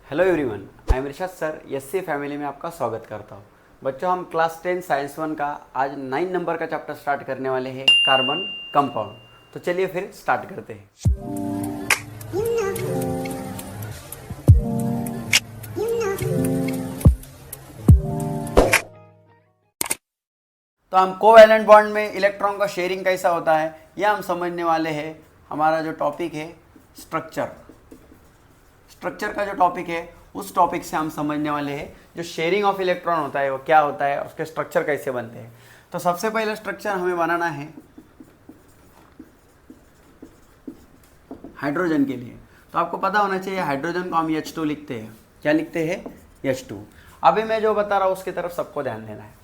Hello everyone, I am Rishabh sir. SC family में आपका स्वागत करता हूँ। बच्चों, हम क्लास 10 साइंस 1 का आज 9 नंबर का चैप्टर स्टार्ट करने वाले हैं, कार्बन कंपाउंड। तो चलिए फिर स्टार्ट करते हैं। तो हम कोवैलेंट बॉन्ड में इलेक्ट्रॉन का शेयरिंग कैसा होता है यह हम समझने वाले हैं। हमारा जो टॉपिक है स्ट्रक्चर का जो टॉपिक है उस टॉपिक से हम समझने वाले हैं जो शेयरिंग ऑफ इलेक्ट्रॉन होता है वो क्या होता है और उसके स्ट्रक्चर कैसे बनते हैं। तो सबसे पहले स्ट्रक्चर हमें बनाना है हाइड्रोजन के लिए। तो आपको पता होना चाहिए हाइड्रोजन को हम H2 लिखते हैं। क्या लिखते हैं? H2। अभी मैं जो बता रहा हूँ उसकी तरफ सबको ध्यान देना है।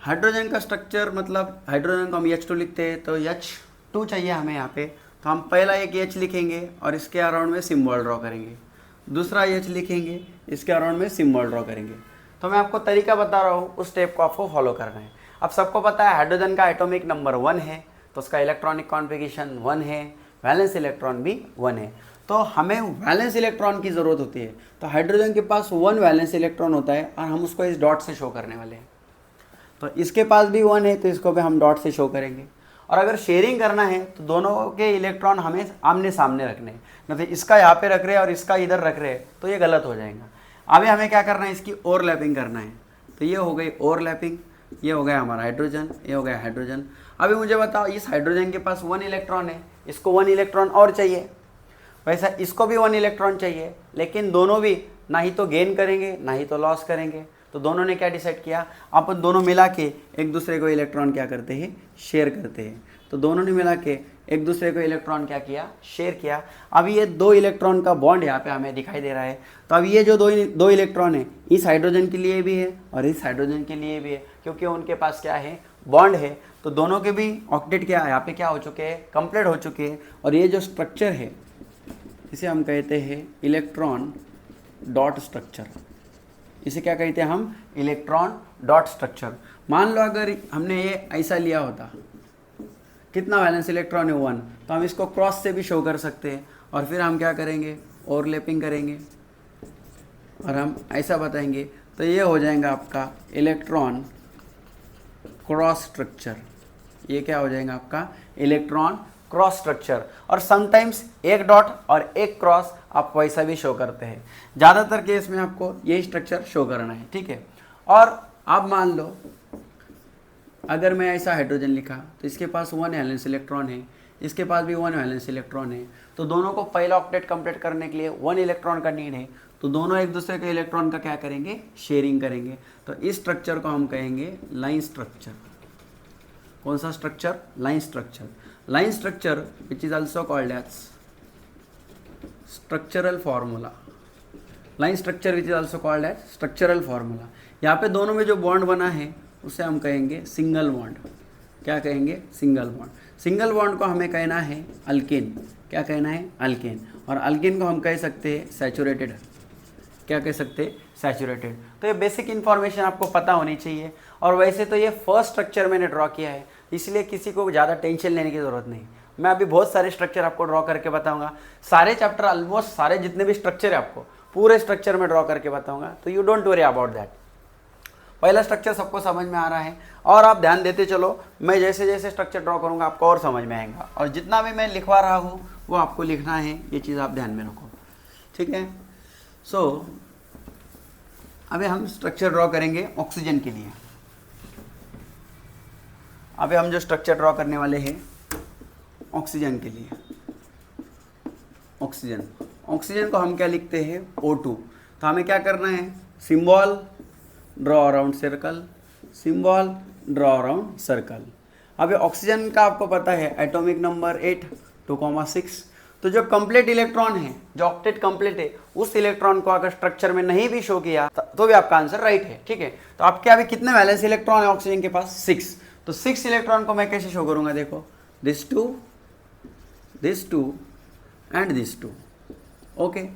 हाइड्रोजन का स्ट्रक्चर मतलब हाइड्रोजन को हम H2 लिखते हैं, तो H2 चाहिए हमें यहाँ पे। तो हम पहला एक H लिखेंगे और इसके अराउंड में सिंबल ड्रॉ करेंगे। दूसरा H लिखेंगे, इसके अराउंड में सिंबल ड्रॉ करेंगे। तो मैं आपको तरीका बता रहा हूँ, उस स्टेप को आपको फॉलो करना है। अब सबको पता है हाइड्रोजन का एटॉमिक नंबर 1 है, तो उसका इलेक्ट्रॉनिक कॉन्फ़िगरेशन 1 है, वैलेंस इलेक्ट्रॉन भी 1 है। तो हमें वैलेंस इलेक्ट्रॉन की ज़रूरत होती है। तो हाइड्रोजन के पास 1 वैलेंस इलेक्ट्रॉन होता है और हम उसको इस डॉट से शो करने वाले हैं। तो इसके पास भी 1 है, तो इसको भी हम डॉट से शो करेंगे। और अगर शेयरिंग करना है तो दोनों के इलेक्ट्रॉन हमें आमने सामने रखने हैं, मतलब इसका यहाँ पे रख रहे हैं और इसका इधर रख रहे हैं, तो ये गलत हो जाएगा। अभी हमें क्या करना है, इसकी ओवरलैपिंग करना है। तो ये हो गई ओवरलैपिंग, ये हो गया हमारा हाइड्रोजन, ये हो गया हाइड्रोजन। अभी मुझे बताओ, इस हाइड्रोजन के पास 1 इलेक्ट्रॉन है, इसको 1 इलेक्ट्रॉन और चाहिए, वैसा इसको भी 1 इलेक्ट्रॉन चाहिए, लेकिन दोनों भी ना ही तो गेन करेंगे ना ही तो लॉस करेंगे। तो दोनों ने क्या डिसाइड किया, अपन दोनों मिला के एक दूसरे को इलेक्ट्रॉन क्या करते हैं, शेयर करते हैं। तो दोनों ने मिला के एक दूसरे को इलेक्ट्रॉन क्या किया, शेयर किया। अब ये 2 इलेक्ट्रॉन का बॉन्ड यहाँ पे हमें दिखाई दे रहा है। तो अब ये जो दो इलेक्ट्रॉन है, इस हाइड्रोजन के लिए भी है और इस हाइड्रोजन के लिए भी है, क्योंकि उनके पास क्या है, बॉन्ड है। तो दोनों के भी ऑक्टेट क्या यहाँ पे क्या हो चुके हैं, कंप्लीट हो चुके हैं। और ये जो स्ट्रक्चर है इसे हम कहते हैं इलेक्ट्रॉन डॉट स्ट्रक्चर। इसे क्या कहते हैं हम, इलेक्ट्रॉन डॉट स्ट्रक्चर। मान लो अगर हमने ये ऐसा लिया होता, कितना वैलेंस इलेक्ट्रॉन है 1, तो हम इसको क्रॉस से भी शो कर सकते हैं। और फिर हम क्या करेंगे, ओवरलैपिंग करेंगे और हम ऐसा बताएंगे, तो ये हो जाएगा आपका इलेक्ट्रॉन क्रॉस स्ट्रक्चर। ये क्या हो जाएगा आपका, इलेक्ट्रॉन क्रॉस स्ट्रक्चर। और समटाइम्स एक डॉट और एक क्रॉस आप वैसा भी शो करते हैं। ज़्यादातर केस में आपको यही स्ट्रक्चर शो करना है, ठीक है। और आप मान लो अगर मैं ऐसा हाइड्रोजन लिखा, तो इसके पास 1 वैलेंस इलेक्ट्रॉन है, इसके पास भी 1 वैलेंस इलेक्ट्रॉन है। तो दोनों को पहला ऑक्टेट कंप्लीट करने के लिए 1 इलेक्ट्रॉन का नीड है। तो दोनों एक दूसरे के इलेक्ट्रॉन का क्या करेंगे, शेयरिंग करेंगे। तो इस स्ट्रक्चर को हम कहेंगे लाइन स्ट्रक्चर। कौन सा structure, line structure. Line structure which is also called as structural formula. Line structure which is also called as structural formula. यहाँ पे दोनों में जो बॉन्ड बना है उसे हम कहेंगे सिंगल बॉन्ड। क्या कहेंगे, सिंगल बॉन्ड। सिंगल बॉन्ड को हमें कहना है अल्केन। क्या कहना है, अल्केन। और अल्केन को हम कह सकते हैं सैचुरेटेड। क्या कह सकते हैं, सैचुरेटेड। तो ये बेसिक इन्फॉर्मेशन आपको पता होनी चाहिए। और वैसे तो ये फर्स्ट स्ट्रक्चर मैंने ड्रॉ किया है, इसलिए किसी को ज़्यादा टेंशन लेने की ज़रूरत नहीं। मैं अभी बहुत सारे स्ट्रक्चर आपको ड्रॉ करके बताऊंगा। सारे चैप्टर ऑलमोस्ट सारे जितने भी स्ट्रक्चर है आपको पूरे स्ट्रक्चर में ड्रॉ करके बताऊंगा। तो you don't worry about that. पहला स्ट्रक्चर सबको समझ में आ रहा है और आप ध्यान देते चलो, मैं जैसे जैसे स्ट्रक्चर ड्रॉ करूंगा आपको और समझ में आएगा। और जितना भी मैं लिखवा रहा हूँ वो आपको लिखना है, ये चीज़ आप ध्यान में रखो, ठीक है। सो अभी हम स्ट्रक्चर ड्रॉ करेंगे ऑक्सीजन के लिए। अभी हम जो स्ट्रक्चर ड्रॉ करने वाले हैं ऑक्सीजन के लिए, ऑक्सीजन को हम क्या लिखते हैं, O2। तो हमें क्या करना है, symbol draw around circle, symbol draw around circle. अभी ऑक्सीजन का आपको पता है एटॉमिक नंबर 8 2,6। तो जो कंप्लीट इलेक्ट्रॉन है, जो ऑक्टेट कंप्लीट है, उस इलेक्ट्रॉन को अगर स्ट्रक्चर में नहीं भी शो किया तो भी आपका आंसर राइट है, ठीक है। तो आपके अभी कितने वैलेंस इलेक्ट्रॉन है ऑक्सीजन के पास, 6। तो 6 इलेक्ट्रॉन को मैं कैसे शो करूंगा, देखो this two and this two. Okay,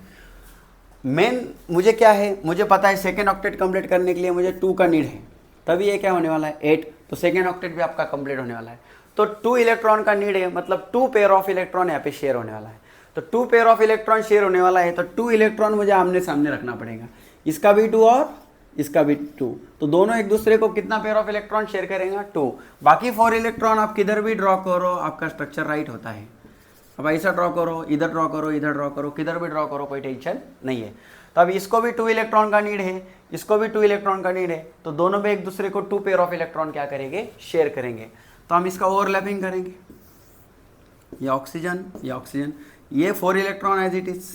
मेन मुझे क्या है, मुझे पता है सेकेंड ऑक्टेट कंप्लीट करने के लिए मुझे 2 का नीड है, तभी ये क्या होने वाला है, 8। तो सेकेंड ऑक्टेट भी आपका कंप्लीट होने वाला है। तो 2 इलेक्ट्रॉन का नीड है, मतलब 2 पेयर ऑफ इलेक्ट्रॉन यहाँ पे शेयर होने वाला है। तो 2 पेयर ऑफ इलेक्ट्रॉन शेयर होने वाला है, तो 2 इलेक्ट्रॉन मुझे आमने सामने रखना पड़ेगा, इसका भी 2 और इसका भी 2, तो दोनों एक दूसरे को कितना पेयर ऑफ इलेक्ट्रॉन शेयर करेंगे 2। बाकी 4 इलेक्ट्रॉन आप किधर भी ड्रॉ करो आपका स्ट्रक्चर राइट होता है। अब ऐसा ड्रॉ करो, इधर ड्रॉ करो, इधर ड्रॉ करो, किधर भी ड्रॉ करो, कोई टेंशन नहीं है। तो अब इसको भी 2 इलेक्ट्रॉन का नीड है, इसको भी 2 इलेक्ट्रॉन का नीड है, तो दोनों में एक दूसरे को 2 पेयर ऑफ इलेक्ट्रॉन क्या करेंगे, शेयर करेंगे। तो हम इसका ओवरलैपिंग करेंगे, ये ऑक्सीजन, ये ऑक्सीजन, ये 4 इलेक्ट्रॉन एज इट इज,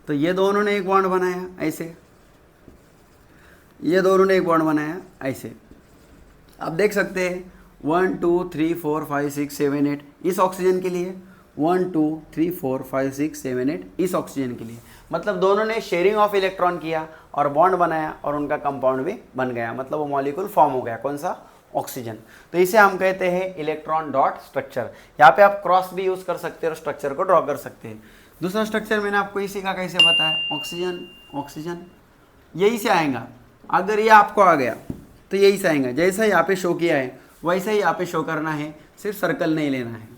तो ये दोनों ने एक बॉन्ड बनाया ऐसे, ये दोनों ने एक बॉन्ड बनाया ऐसे। आप देख सकते हैं 1 2 3 4 5 6 7 8 इस ऑक्सीजन के लिए, 1 2 3 4 5 6 7 8 इस ऑक्सीजन के लिए, मतलब दोनों ने शेयरिंग ऑफ इलेक्ट्रॉन किया और बॉन्ड बनाया और उनका कंपाउंड भी बन गया, मतलब वो मॉलिक्यूल फॉर्म हो गया, कौन सा, ऑक्सीजन। तो इसे हम कहते हैं इलेक्ट्रॉन डॉट स्ट्रक्चर। यहाँ पे आप क्रॉस भी यूज कर सकते हैं और स्ट्रक्चर को ड्रॉ कर सकते हैं। दूसरा स्ट्रक्चर मैंने आपको इसी का कैसे बताया, ऑक्सीजन ऑक्सीजन, यही से आएगा। अगर ये आपको आ गया तो यही से आएगा, जैसा यहाँ पे शो किया है वैसे ही यहाँ पे शो करना है, सिर्फ सर्कल नहीं लेना है।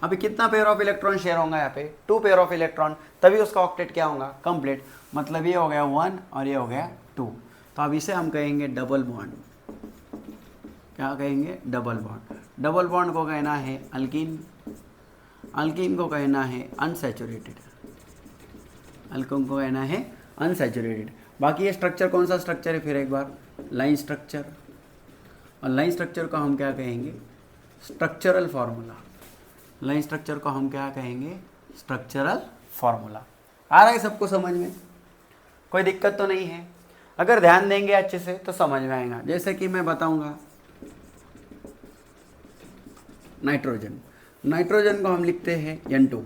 अभी कितना पेयर ऑफ इलेक्ट्रॉन शेयर होगा यहाँ पे, 2 पेयर ऑफ इलेक्ट्रॉन, तभी उसका ऑक्टेट क्या होगा, कंप्लीट। मतलब ये हो गया 1 और ये हो गया 2, तो अब इसे हम कहेंगे डबल बॉन्ड। क्या कहेंगे, डबल बॉन्ड। डबल बॉन्ड को कहना है अल्कीन, अल्कीन को कहना है अनसैचुरेटेड, अल्कीन को कहना है अनसैचुरेटेड। बाकी ये स्ट्रक्चर कौन सा स्ट्रक्चर है, फिर एक बार, लाइन स्ट्रक्चर। और लाइन स्ट्रक्चर को हम क्या कहेंगे, स्ट्रक्चरल फार्मूला। लाइन स्ट्रक्चर को हम क्या कहेंगे, स्ट्रक्चरल फार्मूला। आ रहा है सबको समझ में, कोई दिक्कत तो नहीं है। अगर ध्यान देंगे अच्छे से तो समझ में आएगा। जैसे कि मैं बताऊंगा नाइट्रोजन, नाइट्रोजन को हम लिखते हैं N2।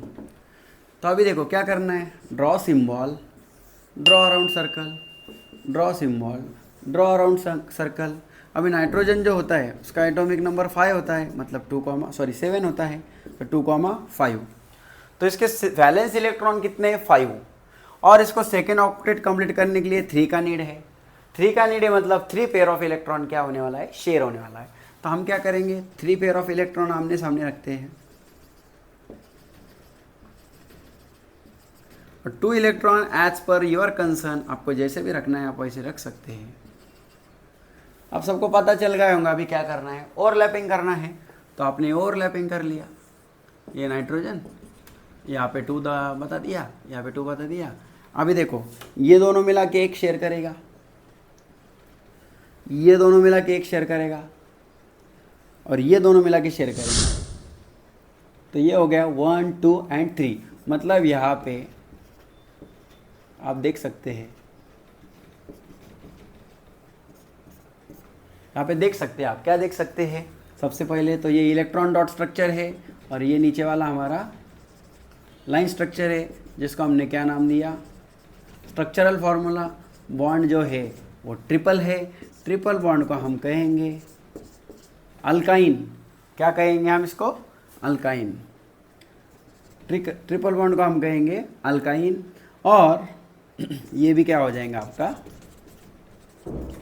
तो अभी देखो क्या करना है, draw symbol, draw around circle, draw symbol, draw around circle. अभी नाइट्रोजन जो होता है उसका एटॉमिक नंबर 5 होता है, मतलब 7 होता है, तो 2,5। तो इसके वैलेंस इलेक्ट्रॉन कितने, 5, और इसको सेकेंड ऑक्टेट कंप्लीट करने के लिए 3 का नीड है। 3 का नीड है मतलब 3 पेयर ऑफ इलेक्ट्रॉन क्या होने वाला है, शेयर होने वाला है। तो हम क्या करेंगे, 3 पेयर ऑफ इलेक्ट्रॉन आमने सामने रखते हैं, और 2 electron as per your concern, आपको जैसे भी रखना है आप वैसे रख सकते हैं। अब सबको पता चल गया होगा अभी क्या करना है, ओवरलैपिंग करना है। तो आपने ओवरलैपिंग कर लिया, ये नाइट्रोजन यहाँ पे 2 बता दिया, यहाँ पे 2 बता दिया। अभी देखो ये दोनों मिला के एक शेयर करेगा, ये दोनों मिला के एक शेयर करेगा, और ये दोनों मिला के शेयर करेगा। तो ये हो गया 1 2 एंड 3। मतलब यहाँ पे आप देख सकते हैं, यहाँ पे देख सकते हैं आप, क्या देख सकते हैं, सबसे पहले तो ये इलेक्ट्रॉन डॉट स्ट्रक्चर है, और ये नीचे वाला हमारा लाइन स्ट्रक्चर है, जिसको हमने क्या नाम दिया, स्ट्रक्चरल फार्मूला। बॉन्ड जो है वो ट्रिपल है, ट्रिपल बॉन्ड को हम कहेंगे अल्काइन। क्या कहेंगे हम इसको, अल्काइन। ट्रिपल बॉन्ड को हम कहेंगे अल्काइन, और ये भी क्या हो जाएगा आपका,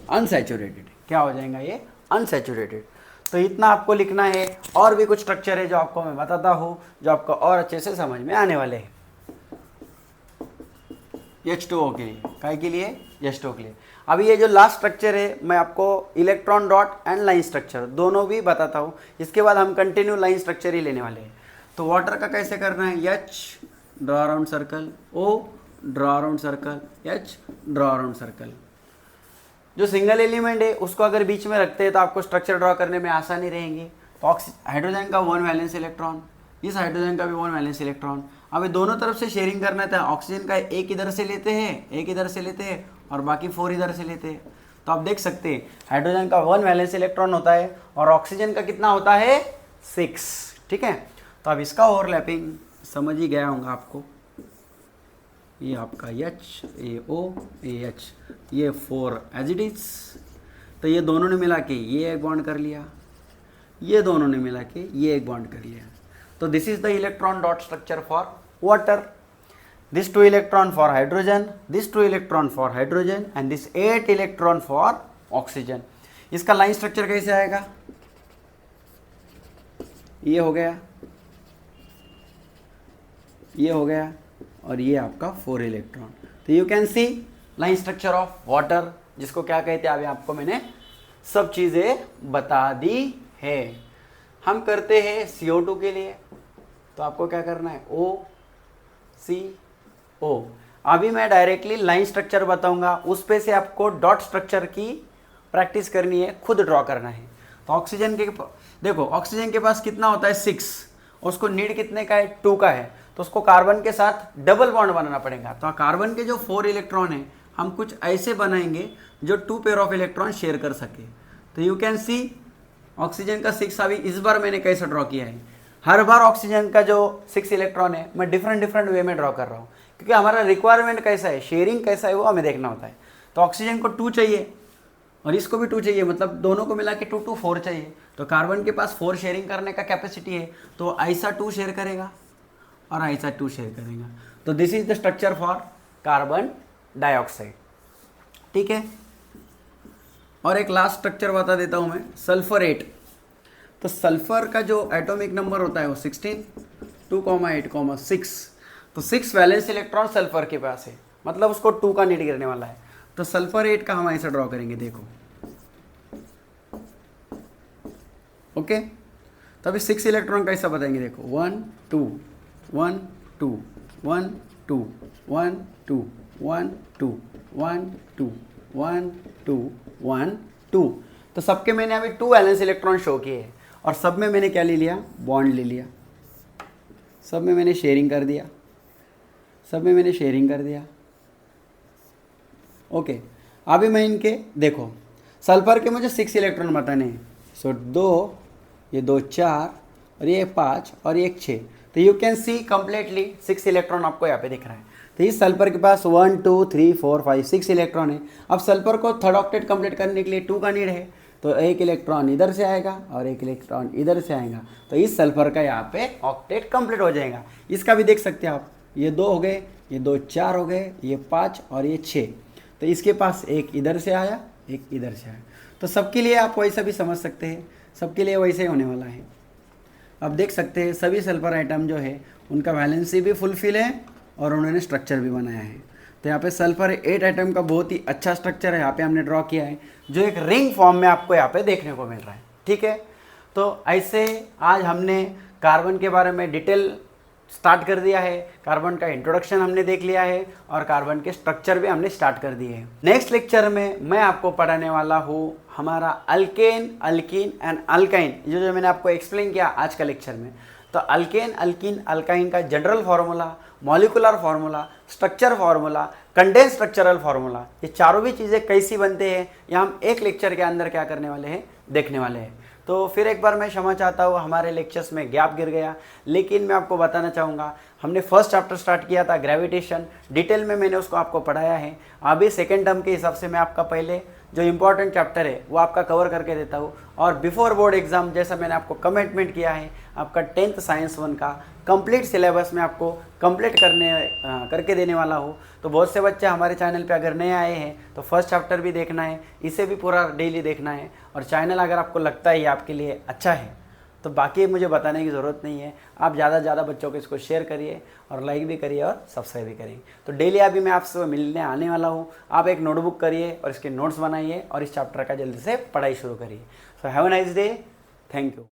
अनसैचुरेटेड। क्या हो जाएगा ये, अनसैचुरेटेड। तो इतना आपको लिखना है, और भी कुछ स्ट्रक्चर है जो आपको मैं बताता हूँ, जो आपको और अच्छे से समझ में आने वाले हैं। H2O के लिए, काय के लिए, H2O के लिए। अभी ये जो लास्ट स्ट्रक्चर है मैं आपको electron dot and line structure दोनों भी बताता हूँ, इसके बाद हम कंटिन्यू लाइन स्ट्रक्चर ही लेने वाले हैं। तो वाटर का कैसे करना है, H draw around circle, O draw around circle, H draw around circle. जो सिंगल एलिमेंट है उसको अगर बीच में रखते हैं तो आपको स्ट्रक्चर ड्रॉ करने में आसानी रहेगी। तो हाइड्रोजन का 1 वैलेंस इलेक्ट्रॉन, इस हाइड्रोजन का भी 1 वैलेंस इलेक्ट्रॉन। अब दोनों तरफ से शेयरिंग करना था, ऑक्सीजन का एक इधर से लेते हैं, एक इधर से लेते हैं, और बाकी 4 इधर से लेते हैं। तो आप देख सकते हैं हाइड्रोजन का 1 वैलेंस इलेक्ट्रॉन होता है, और ऑक्सीजन का कितना होता है, 6। ठीक है, तो अब इसका ओवरलैपिंग समझ ही गया होगा आपको। ये आपका H, ये O, ये H, ये 4 एज इट इज। तो ये दोनों ने मिला के ये एक बॉन्ड कर लिया, ये दोनों ने मिला के ये एक बॉन्ड कर लिया। तो this is the electron dot structure for water. This 2 electron for hydrogen, this 2 electron for hydrogen, and this 8 electron for oxygen. इसका लाइन स्ट्रक्चर कैसे आएगा, ये हो गया, ये हो गया, और ये आपका 4 इलेक्ट्रॉन। तो you can see line structure of water, जिसको क्या कहते हैं, अभी आपको मैंने सब चीज़ें बता दी है। हम करते हैं CO2 के लिए, तो आपको क्या करना है, OCO। अभी मैं डायरेक्टली लाइन स्ट्रक्चर बताऊंगा, उस पे से आपको डॉट स्ट्रक्चर की प्रैक्टिस करनी है, खुद ड्रॉ करना है। तो ऑक्सीजन के देखो, ऑक्सीजन के पास कितना होता है 6, उसको नीड कितने का है 2 का है, तो उसको कार्बन के साथ डबल बॉन्ड बनाना पड़ेगा। तो कार्बन के जो 4 इलेक्ट्रॉन है हम कुछ ऐसे बनाएंगे जो 2 पेयर ऑफ इलेक्ट्रॉन शेयर कर सके। तो यू कैन सी ऑक्सीजन का 6 अभी इस बार मैंने कैसे ड्रॉ किया है, हर बार ऑक्सीजन का जो 6 इलेक्ट्रॉन है मैं डिफरेंट वे में ड्रॉ कर रहा हूँ, क्योंकि हमारा रिक्वायरमेंट कैसा है, शेयरिंग कैसा है, वो हमें देखना होता है। तो ऑक्सीजन को 2 चाहिए और इसको भी 2 चाहिए, मतलब दोनों को मिला के 2 2 4 चाहिए। तो कार्बन के पास 4 शेयरिंग करने का कैपेसिटी है, तो ऐसा 2 शेयर करेगा और ऐसा 2 शेयर करेगा। तो this is the structure for carbon dioxide, ठीक है। और एक लास्ट स्ट्रक्चर बता देता हूँ मैं, सल्फर 8। तो सल्फर का जो एटॉमिक नंबर होता है वो 16, 2,8,6। तो 6 वैलेंस इलेक्ट्रॉन सल्फर के पास है, मतलब उसको 2 का नीड गिरने वाला है। तो सल्फर 8 का हम ऐसा ड्रॉ करेंगे, देखो, ओके। तो अभी 6 इलेक्ट्रॉन कैसा बताएंगे, देखो 1 2 1 2 1 2 1 2 1 2 1 2 1 2 1 2। तो सबके मैंने अभी 2 वैलेंस इलेक्ट्रॉन शो किए हैं, और सब में मैंने क्या ले लिया, बॉन्ड ले लिया, सब में मैंने शेयरिंग कर दिया, सब में मैंने शेयरिंग कर दिया, ओके। अभी मैं इनके देखो, सल्फर के मुझे 6 इलेक्ट्रॉन बताने हैं, सो 2, ये 2 4 और ये 5 और ये 6। तो you can see completely 6 electron आपको यहाँ पे दिख रहा है। तो इस सल्फर के पास 1 2 3 4 5 6 इलेक्ट्रॉन है। अब सल्फर को थर्ड ऑक्टेट कंप्लीट करने के लिए 2 का नीड है, तो एक इलेक्ट्रॉन इधर से आएगा और एक इलेक्ट्रॉन इधर से आएगा, तो इस सल्फर का यहाँ पे ऑक्टेट कंप्लीट हो जाएगा। इसका भी देख सकते हैं आप, ये 2 हो गए, ये 2 4 हो गए, ये 5 और ये 6। तो इसके पास एक इधर से आया, एक इधर से आया। तो सबके लिए आप वैसा भी समझ सकते हैं, सबके लिए वैसे ही होने वाला है। अब देख सकते हैं सभी सल्फर आइटम जो है उनका वैलेंसी भी फुलफिल है और उन्होंने स्ट्रक्चर भी बनाया है। तो यहाँ पे सल्फर 8 आइटम का बहुत ही अच्छा स्ट्रक्चर है, यहाँ पे हमने ड्रॉ किया है, जो एक रिंग फॉर्म में आपको यहाँ पे देखने को मिल रहा है, ठीक है। तो ऐसे आज हमने कार्बन के बारे में डिटेल स्टार्ट कर दिया है, कार्बन का इंट्रोडक्शन हमने देख लिया है और कार्बन के स्ट्रक्चर भी हमने स्टार्ट कर दिए हैं। नेक्स्ट लेक्चर में मैं आपको पढ़ाने वाला हूँ हमारा अल्केन, अल्कीन एंड अल्काइन, जो मैंने आपको एक्सप्लेन किया आज का लेक्चर में। तो अल्केन, अल्कीन, अल्काइन का general formula, molecular formula, structure formula, condense structural formula, ये चारों भी चीज़ें कैसी बनते हैं ये हम एक लेक्चर के अंदर क्या करने वाले हैं, देखने वाले हैं। तो फिर एक बार मैं क्षमा चाहता हूँ, हमारे लेक्चर्स में गैप गिर गया, लेकिन मैं आपको बताना चाहूँगा हमने फर्स्ट चैप्टर स्टार्ट किया था ग्रेविटेशन, डिटेल में मैंने उसको आपको पढ़ाया है। अभी सेकेंड टर्म के हिसाब से मैं आपका पहले जो इंपॉर्टेंट चैप्टर है वो आपका कवर करके देता हूँ, और बिफोर बोर्ड एग्जाम जैसा मैंने आपको कमिटमेंट किया है, आपका 10th साइंस 1 का कंप्लीट सिलेबस में आपको कंप्लीट करके देने वाला हूँ। तो बहुत से बच्चे हमारे चैनल पे अगर नए आए हैं तो फर्स्ट चैप्टर भी देखना है, इसे भी पूरा डेली देखना है, और चैनल अगर आपको लगता है ये आपके लिए अच्छा है तो बाकी मुझे बताने की ज़रूरत नहीं है, आप ज़्यादा से ज़्यादा बच्चों को इसको शेयर करिए और लाइक भी करिए और सब्सक्राइब भी करिए। तो डेली अभी मैं आपसे मिलने आने वाला हूँ, आप एक नोटबुक करिए और इसके नोट्स बनाइए और इस चैप्टर का जल्दी से पढ़ाई शुरू करिए। So have a nice day, thank you.